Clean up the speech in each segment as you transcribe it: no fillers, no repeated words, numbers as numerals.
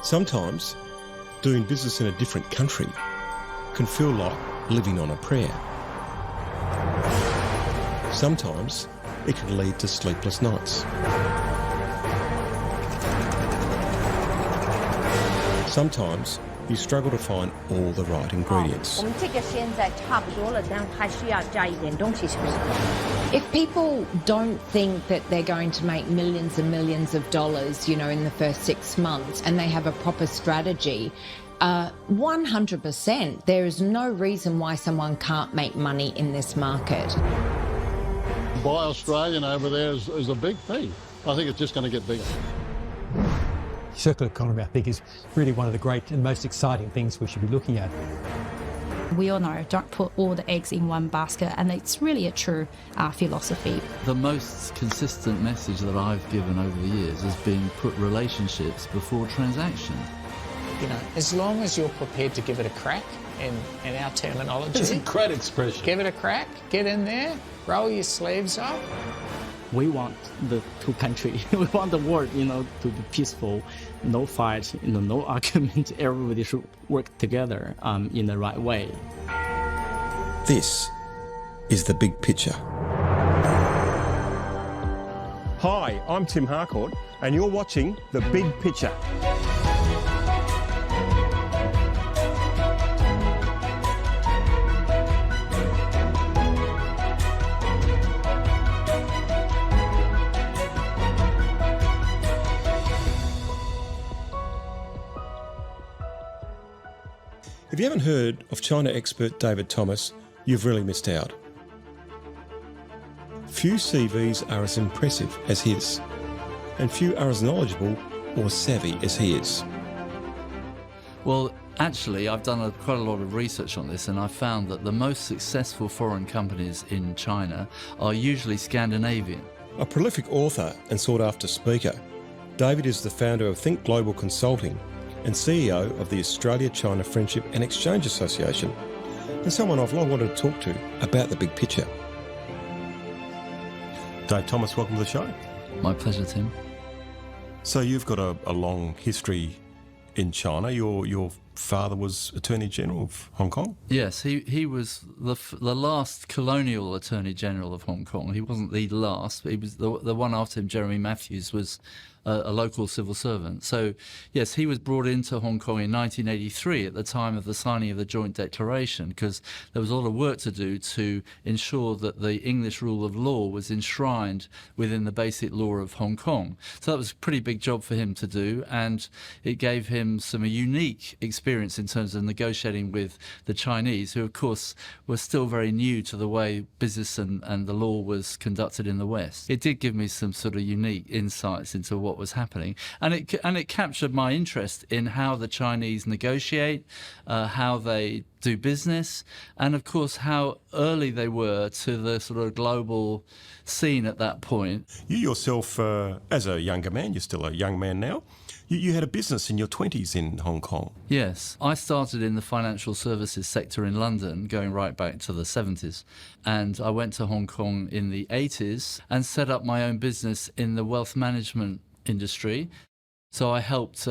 Sometimes doing business in a different country can feel like living on a prayer. Sometimes it can lead to sleepless nights. Sometimes you struggle to find all the right ingredients. If people don't think that they're going to make millions and millions of dollars, in the first 6 months, and they have a proper strategy, 100%, there is no reason why someone can't make money in this market. Buy Australian over there is a big thing. I think it's just going to get bigger. Circular economy, I think, is really one of the great and most exciting things we should be looking at. We all know, don't put all the eggs in one basket, and it's really a true philosophy. The most consistent message that I've given over the years has been put relationships before transaction. As long as you're prepared to give it a crack, in our terminology. It's a great expression. Give it a crack, get in there, roll your sleeves up. We want the two countries, we want the world, to be peaceful, no fight, no argument. Everybody should work together in the right way. This is The Big Picture. Hi, I'm Tim Harcourt, and you're watching The Big Picture. If you haven't heard of China expert David Thomas, you've really missed out. Few CVs are as impressive as his, and few are as knowledgeable or savvy as he is. Well, actually, I've done quite a lot of research on this, and I found that the most successful foreign companies in China are usually Scandinavian. A prolific author and sought-after speaker, David is the founder of Think Global Consulting and CEO of the Australia-China Friendship and Exchange Association, and someone I've long wanted to talk to about the big picture. Dave Thomas, welcome to the show. My pleasure, Tim. So you've got a long history in China. Your father was Attorney General of Hong Kong? Yes, he was the last colonial Attorney General of Hong Kong. He wasn't the last, but he was the one after him. Jeremy Matthews was a local civil servant. So, yes, he was brought into Hong Kong in 1983 at the time of the signing of the Joint Declaration, because there was a lot of work to do to ensure that the English rule of law was enshrined within the basic law of Hong Kong. So that was a pretty big job for him to do, and it gave him some unique experience in terms of negotiating with the Chinese, who, of course, were still very new to the way business and the law was conducted in the West. It did give me some sort of unique insights into what was happening, and it captured my interest in how the Chinese negotiate, how they do business, and of course how early they were to the sort of global scene at that point. You yourself, as a younger man, you're still a young man now, you had a business in your 20s in Hong Kong. Yes, I started in the financial services sector in London, going right back to the 70s. And I went to Hong Kong in the 80s and set up my own business in the wealth management industry. So I helped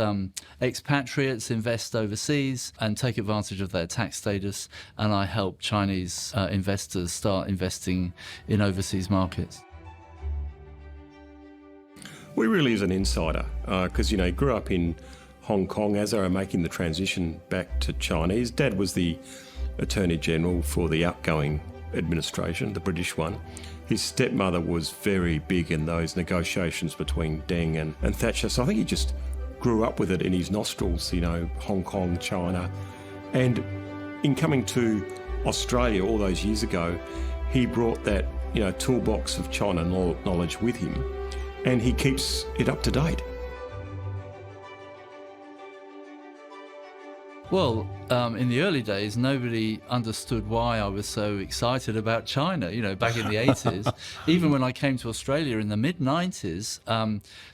expatriates invest overseas and take advantage of their tax status, and I helped Chinese investors start investing in overseas markets. Well, he really is an insider because, he grew up in Hong Kong as they were making the transition back to China. His dad was the Attorney General for the outgoing administration, the British one. His stepmother was very big in those negotiations between Deng and Thatcher. So I think he just grew up with it in his nostrils, Hong Kong, China. And in coming to Australia all those years ago, he brought that, toolbox of China knowledge with him, and he keeps it up to date. Well, in the early days, nobody understood why I was so excited about China, back in the 80s. Even when I came to Australia in the mid-90s,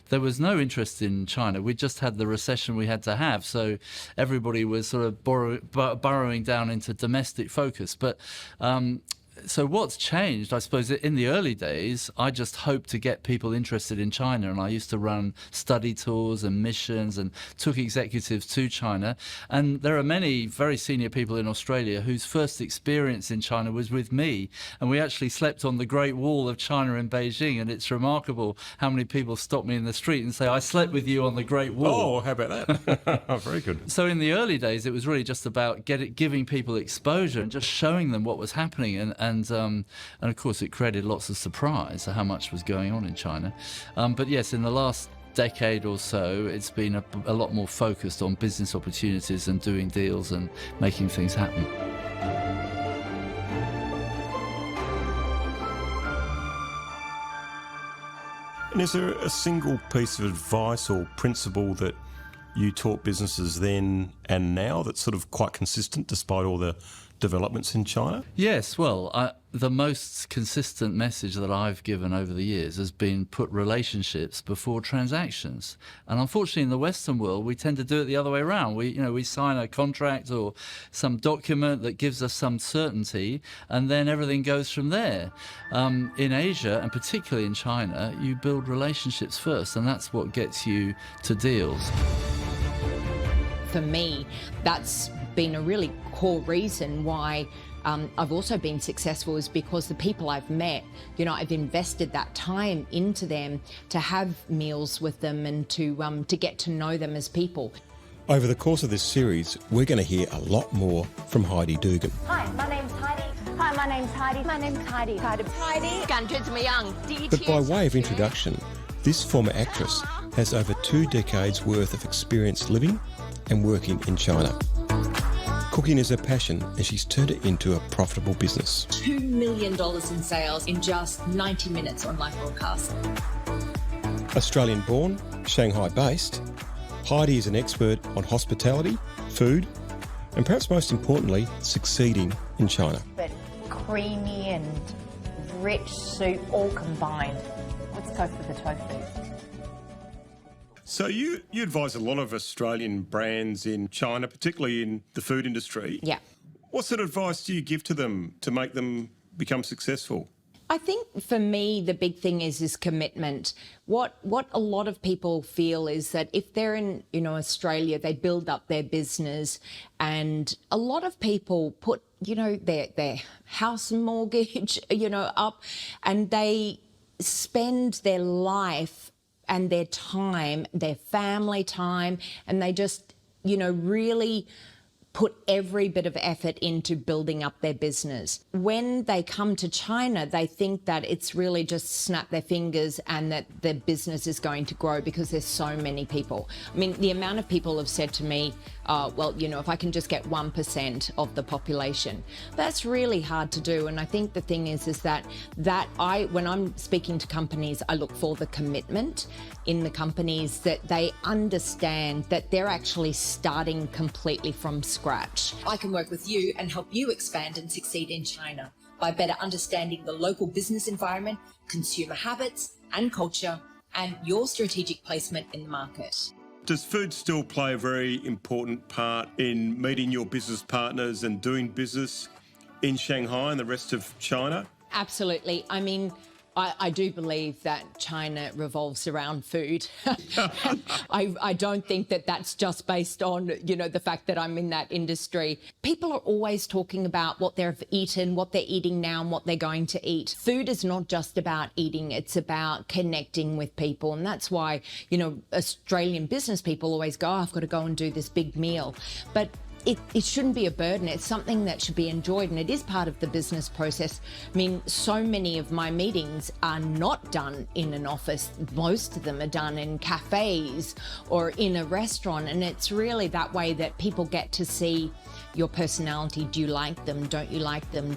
there was no interest in China. We just had the recession we had to have, so everybody was sort of burrowing down into domestic focus. But So what's changed, I suppose, in the early days, I just hoped to get people interested in China, and I used to run study tours and missions and took executives to China. And there are many very senior people in Australia whose first experience in China was with me, and we actually slept on the Great Wall of China in Beijing, and it's remarkable how many people stop me in the street and say, I slept with you on the Great Wall. Oh, how about that? Very good. So in the early days, it was really just about giving people exposure and just showing them what was happening, and of course it created lots of surprise at how much was going on in China. But yes, in the last decade or so, it's been a lot more focused on business opportunities and doing deals and making things happen. And is there a single piece of advice or principle that you taught businesses then and now that's sort of quite consistent despite all the developments in China? Yes, well, the most consistent message that I've given over the years has been put relationships before transactions. And unfortunately, in the Western world, we tend to do it the other way around. We sign a contract or some document that gives us some certainty, and then everything goes from there. In Asia, and particularly in China, you build relationships first, and that's what gets you to deals. For me, that's been a really core reason why I've also been successful, is because the people I've met, I've invested that time into them to have meals with them and to get to know them as people. Over the course of this series, we're going to hear a lot more from Heidi Dugan. Hi, my name's Heidi. Hi, my name's Heidi. My name's Heidi. But by way of introduction, this former actress has over 2 decades worth of experience living and working in China. Cooking is her passion, and she's turned it into a profitable business. $2 million in sales in just 90 minutes on live broadcast. Australian-born, Shanghai-based, Heidi is an expert on hospitality, food, and perhaps most importantly, succeeding in China. But creamy and rich soup all combined. Let's go for the tofu. So you advise a lot of Australian brands in China, particularly in the food industry. Yeah. What sort of advice do you give to them to make them become successful? I think for me, the big thing is commitment. What a lot of people feel is that if they're in, Australia, they build up their business, and a lot of people put, their house mortgage, up, and they spend their life and their time, their family time, and they just, really put every bit of effort into building up their business. When they come to China, they think that it's really just snap their fingers and that their business is going to grow because there's so many people. I mean, the amount of people have said to me, if I can just get 1% of the population, that's really hard to do. And I think the thing is that when I'm speaking to companies, I look for the commitment in the companies, that they understand that they're actually starting completely from scratch. I can work with you and help you expand and succeed in China by better understanding the local business environment, consumer habits and culture, and your strategic placement in the market. Does food still play a very important part in meeting your business partners and doing business in Shanghai and the rest of China? Absolutely. I mean, I do believe that China revolves around food. I don't think that that's just based on, the fact that I'm in that industry. People are always talking about what they've eaten, what they're eating now, and what they're going to eat. Food is not just about eating, it's about connecting with people. And that's why, Australian business people always go, I've got to go and do this big meal. But it shouldn't be a burden. It's something that should be enjoyed, and it is part of the business process. I mean, so many of my meetings are not done in an office. Most of them are done in cafes or in a restaurant, and it's really that way that people get to see your personality. Do you like them? Don't you like them?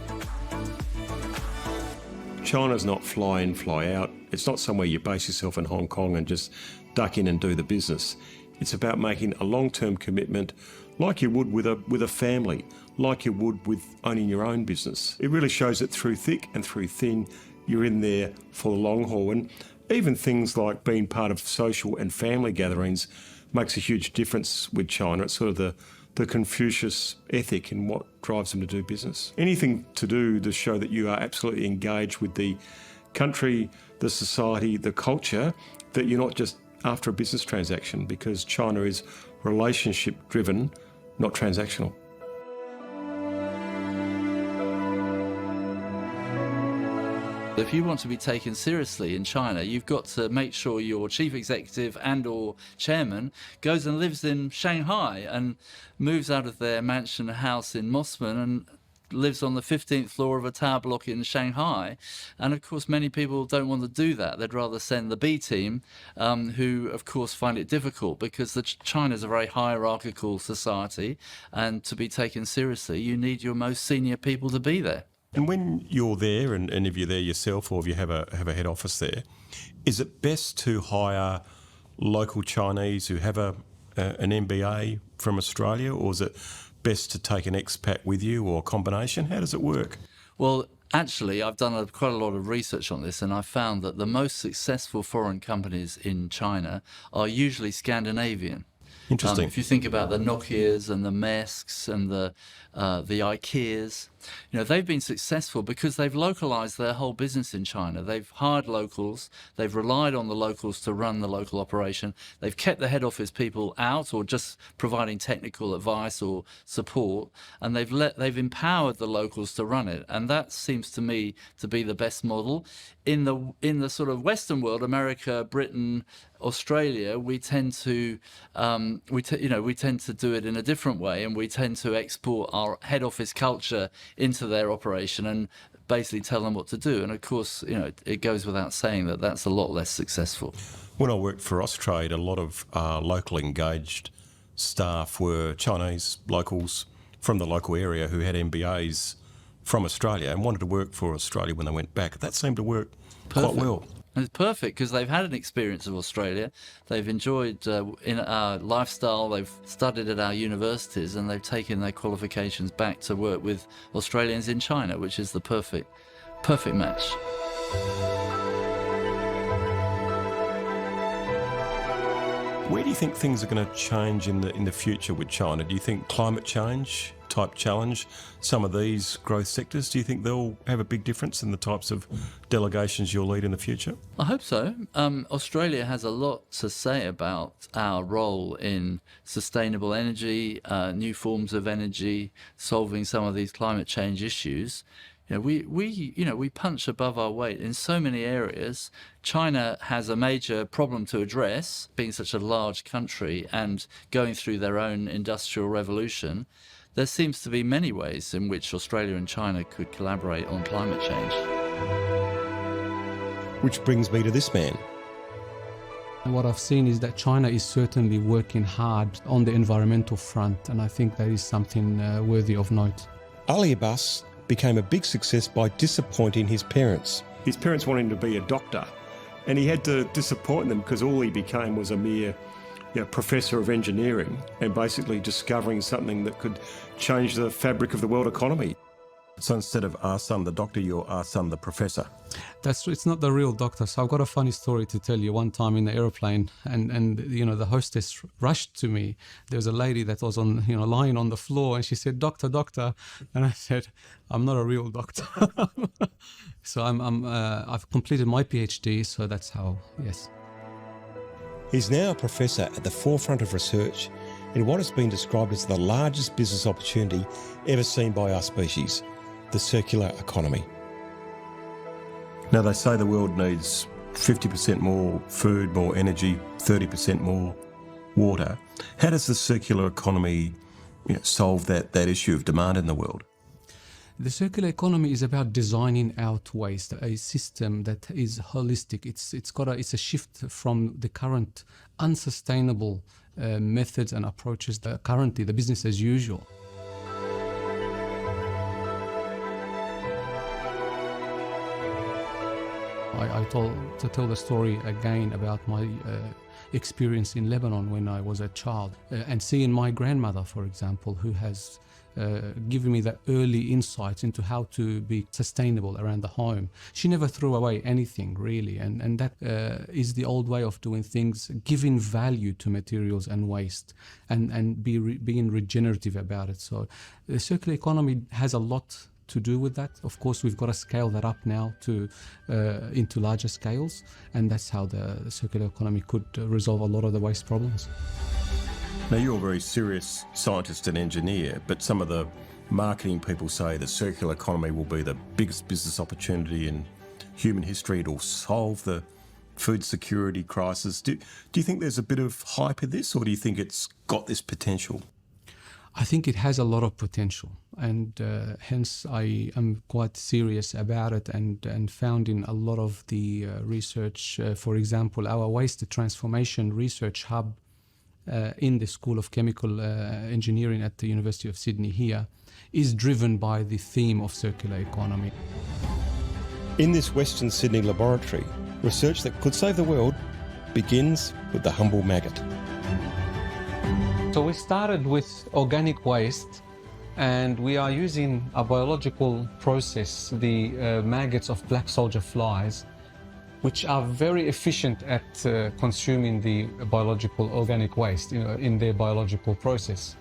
China's not fly in, fly out. It's not somewhere you base yourself in Hong Kong and just duck in and do the business. It's about making a long-term commitment, like you would with a family, like you would with owning your own business. It really shows that through thick and through thin, you're in there for the long haul. And even things like being part of social and family gatherings makes a huge difference with China. It's sort of the Confucius ethic in what drives them to do business. Anything to do to show that you are absolutely engaged with the country, the society, the culture, that you're not just after a business transaction, because China is relationship driven, not transactional. If you want to be taken seriously in China, you've got to make sure your chief executive and or chairman goes and lives in Shanghai and moves out of their mansion house in Mossman and lives on the 15th floor of a tower block in Shanghai. And of course, many people don't want to do that. They'd rather send the B team, who of course find it difficult because China is a very hierarchical society, and to be taken seriously, you need your most senior people to be there. And when you're there, and if you're there yourself or if you have a head office there, is it best to hire local Chinese who have an MBA from Australia, or is it best to take an expat with you, or a combination? How does it work? Well, actually, I've done quite a lot of research on this, and I've found that the most successful foreign companies in China are usually Scandinavian. Interesting. If you think about the Nokias and the Maersks and the IKEAs, you know, they've been successful because they've localized their whole business in China. They've hired locals, they've relied on the locals to run the local operation, they've kept the head office people out or just providing technical advice or support, and they've empowered the locals to run it. And that seems to me to be the best model. In the sort of Western world, America, Britain, Australia, we tend to do it in a different way, and we tend to export our head office culture into their operation and basically tell them what to do. And of course, you know, it goes without saying that that's a lot less successful. When I worked for Austrade, a lot of local engaged staff were Chinese locals from the local area who had MBAs from Australia and wanted to work for Australia when they went back. That seemed to work quite well. And it's perfect because they've had an experience of Australia. They've enjoyed in our lifestyle. They've studied at our universities, and they've taken their qualifications back to work with Australians in China, which is the perfect match. Where do you think things are going to change in the future with China? Do you think climate change type challenge some of these growth sectors? Do you think they'll have a big difference in the types of delegations you'll lead in the future? I hope so. Australia has a lot to say about our role in sustainable energy, new forms of energy, solving some of these climate change issues. You know, we punch above our weight in so many areas. China has a major problem to address, being such a large country and going through their own industrial revolution. There seems to be many ways in which Australia and China could collaborate on climate change. Which brings me to this man. And what I've seen is that China is certainly working hard on the environmental front, and I think that is something worthy of note. Ali Abbas became a big success by disappointing his parents. His parents wanted him to be a doctor, and he had to disappoint them because all he became was a mere professor of engineering and basically discovering something that could change the fabric of the world economy. So instead of our son the doctor, you're our son the professor. That's true. It's not the real doctor. So I've got a funny story to tell you. One time in the airplane, and you know, the hostess rushed to me. There was a lady that was on, you know, lying on the floor, and she said, "Doctor, doctor," and I said, "I'm not a real doctor." So I've completed my PhD. So that's how. Yes. He's now a professor at the forefront of research in what has been described as the largest business opportunity ever seen by our species, the circular economy. Now, they say the world needs 50% more food, more energy, 30% more water. How does the circular economy solve that issue of demand in the world? The circular economy is about designing out waste, a system that is holistic. It's a shift from the current unsustainable methods and approaches that currently the business as usual. I tell the story again about my experience in Lebanon when I was a child, and seeing my grandmother, for example, who has given me the early insights into how to be sustainable around the home. She never threw away anything, really, and that is the old way of doing things, giving value to materials and waste, and being regenerative about it. So the circular economy has a lot to do with that. Of course, we've got to scale that up now to into larger scales, and that's how the circular economy could resolve a lot of the waste problems. Now, you're a very serious scientist and engineer, but some of the marketing people say the circular economy will be the biggest business opportunity in human history. It'll solve the food security crisis. Do you think there's a bit of hype in this, or do you think it's got this potential? I think it has a lot of potential, and hence I am quite serious about it and founding a lot of the research. For example, our waste transformation research hub in the School of Chemical Engineering at the University of Sydney here is driven by the theme of circular economy. In this Western Sydney laboratory, research that could save the world begins with the humble maggot. So we started with organic waste, and we are using a biological process, the maggots of black soldier flies, which are very efficient at consuming the biological organic waste in their biological process.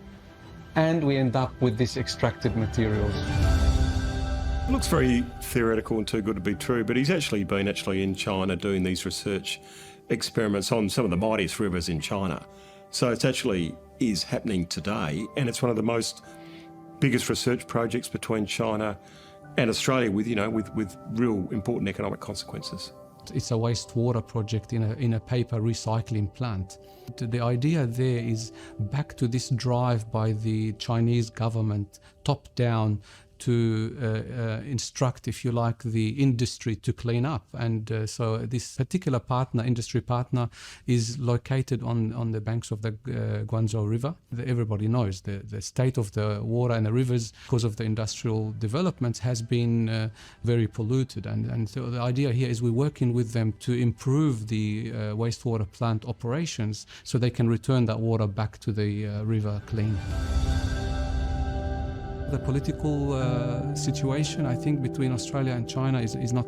And we end up with these extracted materials. It looks very theoretical and too good to be true, but he's actually been in China doing these research experiments on some of the mightiest rivers in China. So it actually is happening today, and it's one of the biggest research projects between China and Australia with real important economic consequences. It's a wastewater project in a paper recycling plant. The idea there is back to this drive by the Chinese government, top down, to instruct, if you like, the industry to clean up. And so this particular industry partner, is located on the banks of the Guangzhou River. Everybody knows the state of the water and the rivers, because of the industrial developments, has been very polluted. And so the idea here is we're working with them to improve the wastewater plant operations so they can return that water back to the river clean. The political situation, I think, between Australia and China is not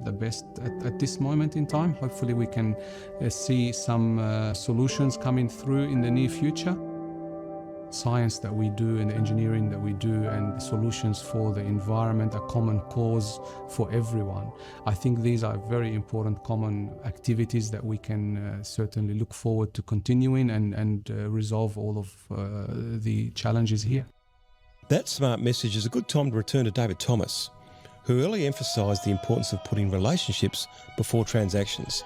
the best at this moment in time. Hopefully we can see some solutions coming through in the near future. Science that we do and the engineering that we do and solutions for the environment, a common cause for everyone. I think these are very important common activities that we can certainly look forward to continuing and resolve all of the challenges here. That smart message is a good time to return to David Thomas, who earlier emphasised the importance of putting relationships before transactions,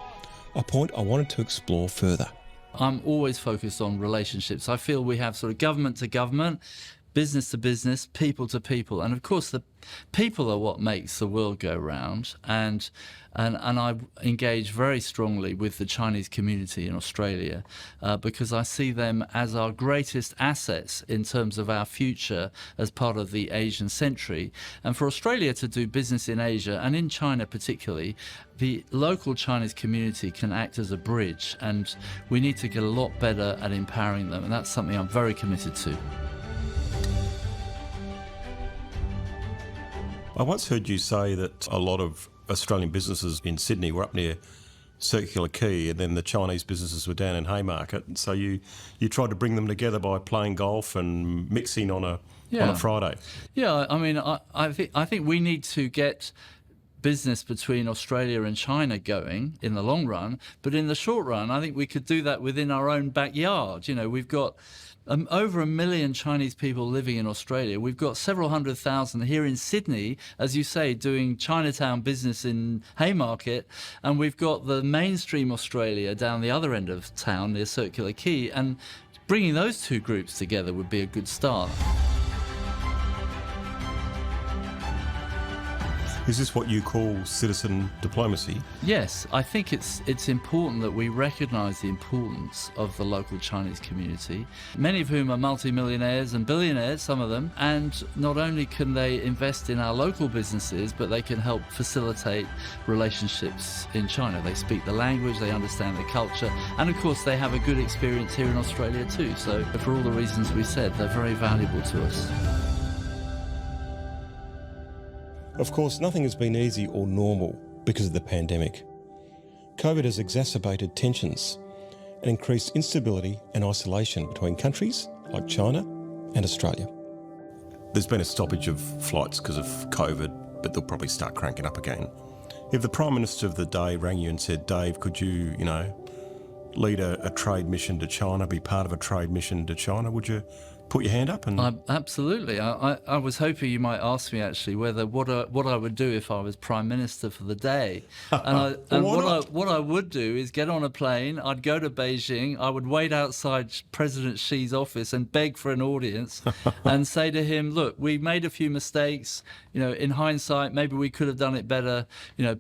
a point I wanted to explore further. I'm always focused on relationships. I feel we have sort of government to government, business to business, people to people, and of course the people are what makes the world go round. And I engage very strongly with the Chinese community in Australia because I see them as our greatest assets in terms of our future as part of the Asian century. And for Australia to do business in Asia and in China particularly, the local Chinese community can act as a bridge, and we need to get a lot better at empowering them, and that's something I'm very committed to. I once heard you say that a lot of Australian businesses in Sydney were up near Circular Quay, and then the Chinese businesses were down in Haymarket. And so you tried to bring them together by playing golf and mixing on a Friday. Yeah, I mean, I think we need to get business between Australia and China going in the long run, but in the short run, I think we could do that within our own backyard. We've got over 1 million Chinese people living in Australia. We've got several 100,000 here in Sydney, as you say, doing Chinatown business in Haymarket. And we've got the mainstream Australia down the other end of town near Circular Quay. And bringing those two groups together would be a good start. Is this what you call citizen diplomacy? Yes, I think it's important that we recognise the importance of the local Chinese community, many of whom are multimillionaires and billionaires, some of them, and not only can they invest in our local businesses, but they can help facilitate relationships in China. They speak the language, they understand the culture, and of course they have a good experience here in Australia too. So for all the reasons we said, they're very valuable to us. Of course, nothing has been easy or normal because of the pandemic. COVID has exacerbated tensions and increased instability and isolation between countries like China and Australia. There's been a stoppage of flights because of COVID, but they'll probably start cranking up again. If the Prime Minister of the day rang you and said, Dave, could you, lead a trade mission to China, be part of a trade mission to China, would you put your hand up? And absolutely. I was hoping you might ask me actually whether what I would do if I was Prime Minister for the day. And what I would do is get on a plane, I'd go to Beijing, I would wait outside President Xi's office and beg for an audience and say to him, look, we made a few mistakes, in hindsight, maybe we could have done it better.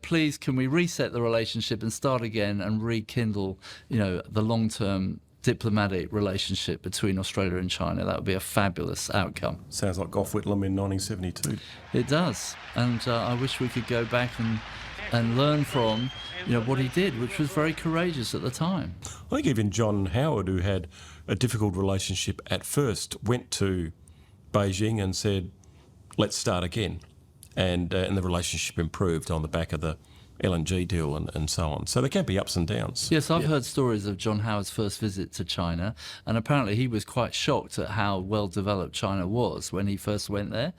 Please can we reset the relationship and start again and rekindle, the long-term diplomatic relationship between Australia and China. That would be a fabulous outcome. Sounds like Gough Whitlam in 1972. It does, and I wish we could go back and learn from what he did, which was very courageous at the time. I think even John Howard, who had a difficult relationship at first, went to Beijing and said, let's start again, and the relationship improved on the back of the LNG deal and so on. So there can be ups and downs. Yes, I've heard stories of John Howard's first visit to China, and apparently he was quite shocked at how well developed China was when he first went there,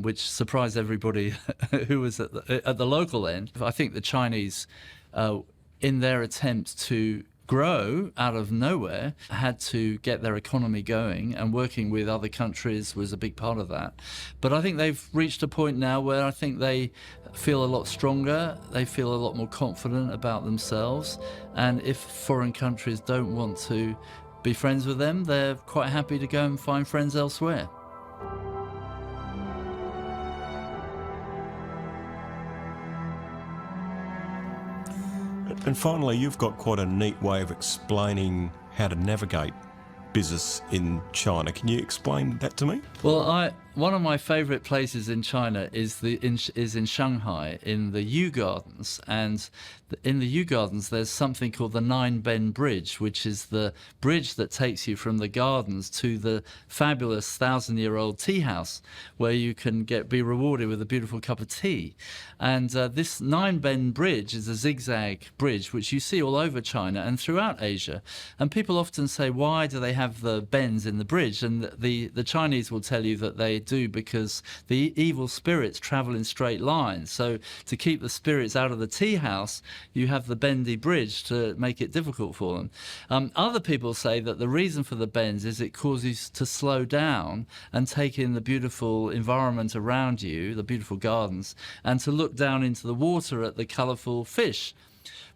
which surprised everybody who was at the local end. I think the Chinese, in their attempt to grow out of nowhere, had to get their economy going, and working with other countries was a big part of that. But I think they've reached a point now where I think they feel a lot stronger, they feel a lot more confident about themselves, and if foreign countries don't want to be friends with them, they're quite happy to go and find friends elsewhere. And finally, you've got quite a neat way of explaining how to navigate business in China. Can you explain that to me? Well, one of my favourite places in China is in Shanghai, in the Yu Gardens. And in the Yu Gardens, there's something called the Nine Ben Bridge, which is the bridge that takes you from the gardens to the fabulous 1,000-year-old tea house, where you can be rewarded with a beautiful cup of tea. And this Nine Ben Bridge is a zigzag bridge, which you see all over China and throughout Asia. And people often say, why do they have the bends in the bridge? And the Chinese will tell you that they do because the evil spirits travel in straight lines. So to keep the spirits out of the tea house, you have the bendy bridge to make it difficult for them. Other people say that the reason for the bends is it causes to slow down and take in the beautiful environment around you, the beautiful gardens, and to look down into the water at the colourful fish.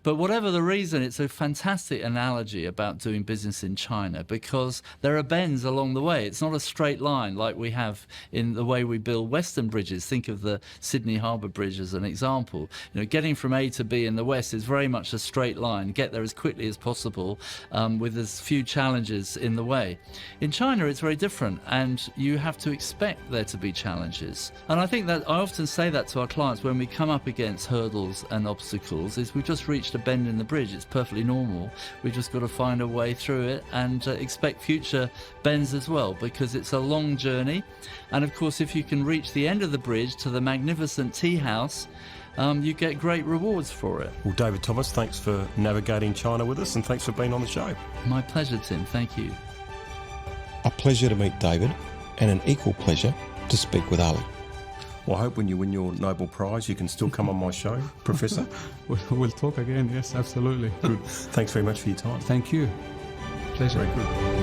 But whatever the reason, it's a fantastic analogy about doing business in China, because there are bends along the way. It's not a straight line like we have in the way we build Western bridges. Think of the Sydney Harbour Bridge as an example. Getting from A to B in the West is very much a straight line. Get there as quickly as possible with as few challenges in the way. In China, it's very different, and you have to expect there to be challenges. And I think that I often say that to our clients when we come up against hurdles and obstacles, is we've just reached a bend in the bridge. It's perfectly normal. We've just got to find a way through it and expect future bends as well, because it's a long journey. And of course, if you can reach the end of the bridge to the magnificent tea house, you get great rewards for it. Well, David Thomas, thanks for navigating China with us, and thanks for being on the show. My pleasure, Tim. Thank you. A pleasure to meet David, and an equal pleasure to speak with Ali. Well, I hope when you win your Nobel Prize, you can still come on my show, Professor. We'll talk again, yes, absolutely. Good. Thanks very much for your time. Thank you. Pleasure. Very good.